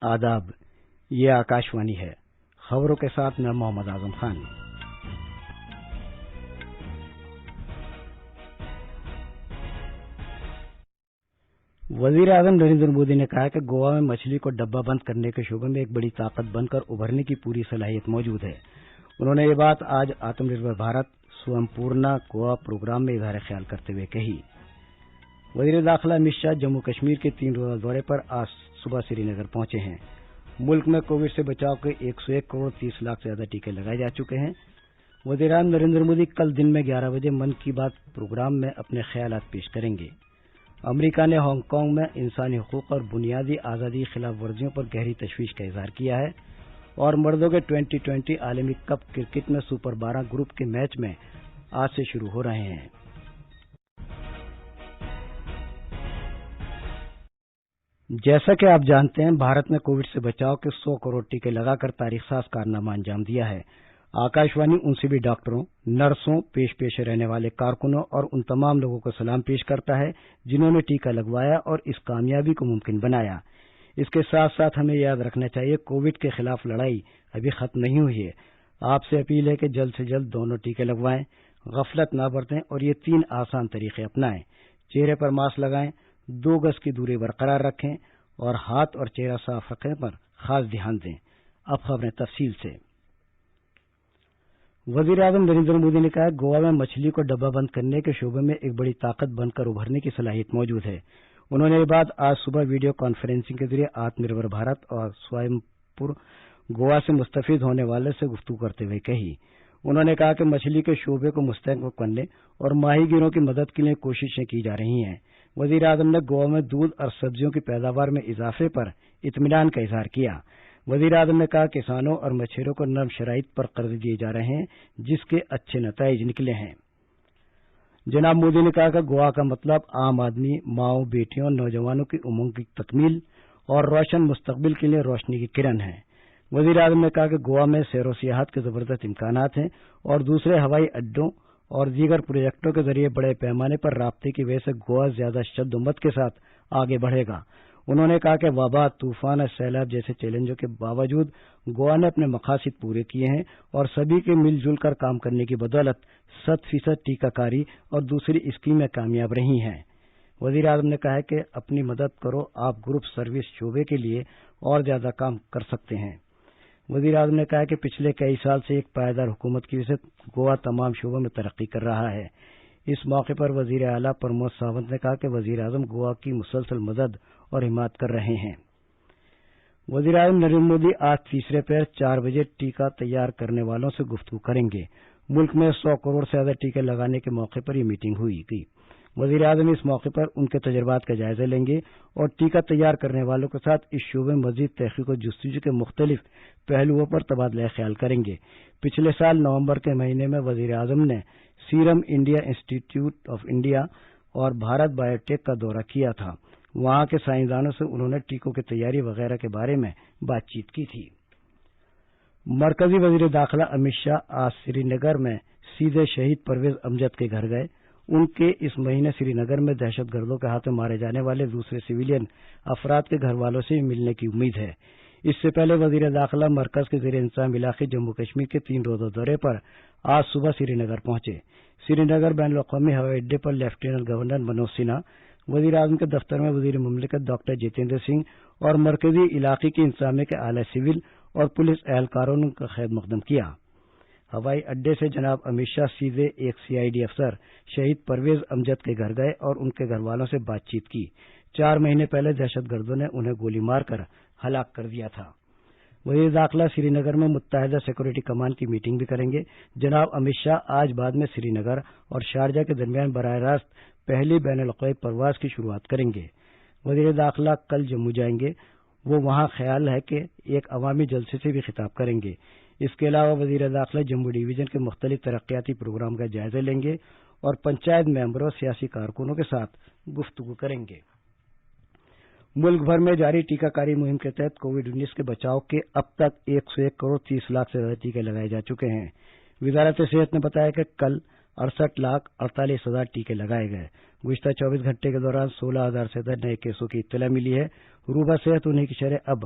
آداب، یہ آکاشوانی ہے۔ خبروں کے ساتھ میں محمد اعظم خان۔ وزیر اعظم نریندر مودی نے کہا کہ گوا میں مچھلی کو ڈبہ بند کرنے کے شعبے میں ایک بڑی طاقت بن کر ابھرنے کی پوری صلاحیت موجود ہے۔ انہوں نے یہ بات آج آتم نربھر بھارت سوم پورنا گوا پروگرام میں اظہار خیال کرتے ہوئے کہی۔ وزیر داخلہ امت شاہ جموں کشمیر کے 3 روزہ دورے پر آج صبح سری نگر پہنچے ہیں۔ ملک میں کووڈ سے بچاؤ کے 101 کروڑ 30 لاکھ سے زیادہ ٹیکے لگائے جا چکے ہیں۔ وزیر اعظم نریندر مودی کل دن میں 11 بجے من کی بات پروگرام میں اپنے خیالات پیش کریں گے۔ امریکہ نے ہانگ کانگ میں انسانی حقوق اور بنیادی آزادی خلاف ورزیوں پر گہری تشویش کا اظہار کیا ہے، اور مردوں کے 2020 عالمی کپ کرکٹ میں سپر 12 گروپ کے میچ میں آج سے شروع ہو رہے ہیں۔ جیسا کہ آپ جانتے ہیں، بھارت نے کووڈ سے بچاؤ کے 100 کروڑ ٹیکے لگا کر تاریخ ساز کارنامہ انجام دیا ہے۔ آکاشوانی ان سبھی ڈاکٹروں، نرسوں، پیش رہنے والے کارکنوں اور ان تمام لوگوں کو سلام پیش کرتا ہے جنہوں نے ٹیکہ لگوایا اور اس کامیابی کو ممکن بنایا۔ اس کے ساتھ ساتھ ہمیں یاد رکھنا چاہیے کووڈ کے خلاف لڑائی ابھی ختم نہیں ہوئی ہے۔ آپ سے اپیل ہے کہ جلد سے جلد دونوں ٹیکے لگوائیں، غفلت نہ برتیں اور یہ 3 آسان طریقے اپنائیں۔ چہرے پر ماسک لگائیں، 2 گز کی دوری برقرار رکھیں اور ہاتھ اور چہرہ صاف رکھنے پر خاص دھیان دیں۔ اب خبریں تفصیل سے۔ وزیر اعظم نریندر مودی نے کہا کہ گوا میں مچھلی کو ڈبہ بند کرنے کے شعبے میں ایک بڑی طاقت بن کر ابھرنے کی صلاحیت موجود ہے۔ انہوں نے یہ بات آج صبح ویڈیو کانفرنسنگ کے ذریعے آتم نربھر بھارت اور سوئم پور گوا سے مستفید ہونے والے سے گفتگو کرتے ہوئے کہی۔ انہوں نے کہا کہ مچھلی کے شعبے کو مستحکم کرنے اور ماہی گیروں کی مدد کے لیے کوششیں کی جا رہی ہیں۔ وزیر اعظم نے گوا میں دودھ اور سبزیوں کی پیداوار میں اضافے پر اطمینان کا اظہار کیا۔ وزیر اعظم نے کہا کہ کسانوں اور مچھیروں کو نرم شرائط پر قرض دیے جا رہے ہیں جس کے اچھے نتائج نکلے ہیں۔ جناب مودی نے کہا کہ گوا کا مطلب عام آدمی، ماؤں، بیٹیوں، نوجوانوں کی امنگ کی تکمیل اور روشن مستقبل کے لیے روشنی کی کرن ہے۔ وزیر اعظم نے کہا کہ گوا میں سیر و سیاحت کے زبردست امکانات ہیں اور دوسرے ہوائی اڈوں اور دیگر پروجیکٹوں کے ذریعے بڑے پیمانے پر رابطے کی وجہ سے گوا زیادہ شد و مت کے ساتھ آگے بڑھے گا۔ انہوں نے کہا کہ وبا، طوفان اور سیلاب جیسے چیلنجوں کے باوجود گوا نے اپنے مقاصد پورے کیے ہیں اور سبھی کے مل جل کر کام کرنے کی بدولت 100% ٹیکہ کاری اور دوسری اسکیمیں کامیاب رہی ہیں۔ وزیر اعظم نے کہا کہ اپنی مدد کرو آپ گروپ سروس شعبے کے لیے اور زیادہ کام کر سکتے ہیں۔ وزیر اعظم نے کہا کہ پچھلے کئی سال سے ایک پائیدار حکومت کی وجہ سے گوا تمام شعبوں میں ترقی کر رہا ہے۔ اس موقع پر وزیر اعلیٰ پرمود ساونت نے کہا کہ وزیر اعظم گوا کی مسلسل مدد اور حمایت کر رہے ہیں۔ وزیر اعظم نریندر مودی آج تیسرے پہر 4 بجے ٹیکہ تیار کرنے والوں سے گفتگو کریں گے۔ ملک میں 100 کروڑ سے زیادہ ٹیکے لگانے کے موقع پر یہ میٹنگ ہوئی تھی۔ وزیر اعظم اس موقع پر ان کے تجربات کا جائزہ لیں گے اور ٹیکہ تیار کرنے والوں کے ساتھ اس شعبے میں مزید تحقیق و جستجو کے مختلف پہلوؤں پر تبادلہ خیال کریں گے۔ پچھلے سال نومبر کے مہینے میں وزیر اعظم نے سیرم انڈیا انسٹی ٹیوٹ آف انڈیا اور بھارت بایو ٹیک کا دورہ کیا تھا۔ وہاں کے سائنسدانوں سے انہوں نے ٹیکوں کی تیاری وغیرہ کے بارے میں بات چیت کی تھی۔ مرکزی وزیر داخلہ امت شاہ آج سری نگر میں سیدھے شہید پرویز امجد کے گھر گئے۔ ان کے اس مہینے سری نگر میں دہشت گردوں کے ہاتھوں مارے جانے والے دوسرے سویلین افراد کے گھر والوں سے ملنے کی امید ہے۔ اس سے پہلے وزیر داخلہ مرکز کے زیر انتظام علاقے جموں کشمیر کے 3 روزہ دورے پر آج صبح سری نگر پہنچے۔ سری نگر بین الاقوامی ہوائی اڈے پر لیفٹیننٹ گورنر منوج سنہا، وزیر اعظم کے دفتر میں وزیر مملکت ڈاکٹر جتیندر سنگھ اور مرکزی علاقے کی انتظامیہ کے اعلی سول اور پولیس اہلکاروں نے کا خیر مقدم کیا۔ ہوائی اڈے سے جناب امت شاہ سیدھے ایک CID افسر شہید پرویز امجد کے گھر گئے اور ان کے گھر والوں سے بات چیت کی۔ 4 مہینے پہلے دہشت گردوں نے انہیں گولی مار کر ہلاک کر دیا تھا۔ وزیر داخلہ سری نگر میں متحدہ سیکورٹی کمان کی میٹنگ بھی کریں گے۔ جناب امت شاہ آج بعد میں سری نگر اور شارجہ کے درمیان براہ راست پہلی بین الاقوامی پرواز کی شروعات کریں گے۔ وزیر داخلہ کل جموں جائیں گے۔ وہ وہاں خیال ہے کہ ایک عوامی جلسے سے بھی خطاب کریں گے۔ اس کے علاوہ وزیر داخلہ جموں ڈویژن کے مختلف ترقیاتی پروگرام کا جائزہ لیں گے اور پنچایت ممبروں اور سیاسی کارکنوں کے ساتھ گفتگو کریں گے۔ ملک بھر میں جاری ٹیکہ کاری مہم کے تحت کووڈ-19 کے بچاؤ کے اب تک 101 کروڑ 30 لاکھ سے زیادہ ٹیکے لگائے جا چکے ہیں۔ وزارت صحت نے بتایا کہ کل 68,48,000 ٹیکے لگائے گئے۔ گزشتہ 24 گھنٹے کے دوران 16,000 سے زیادہ نئے کیسوں کی اطلاع ملی ہے۔ روبہ صحت ہونے کی شرح اب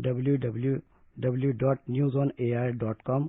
www.newsonair.com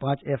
5F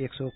100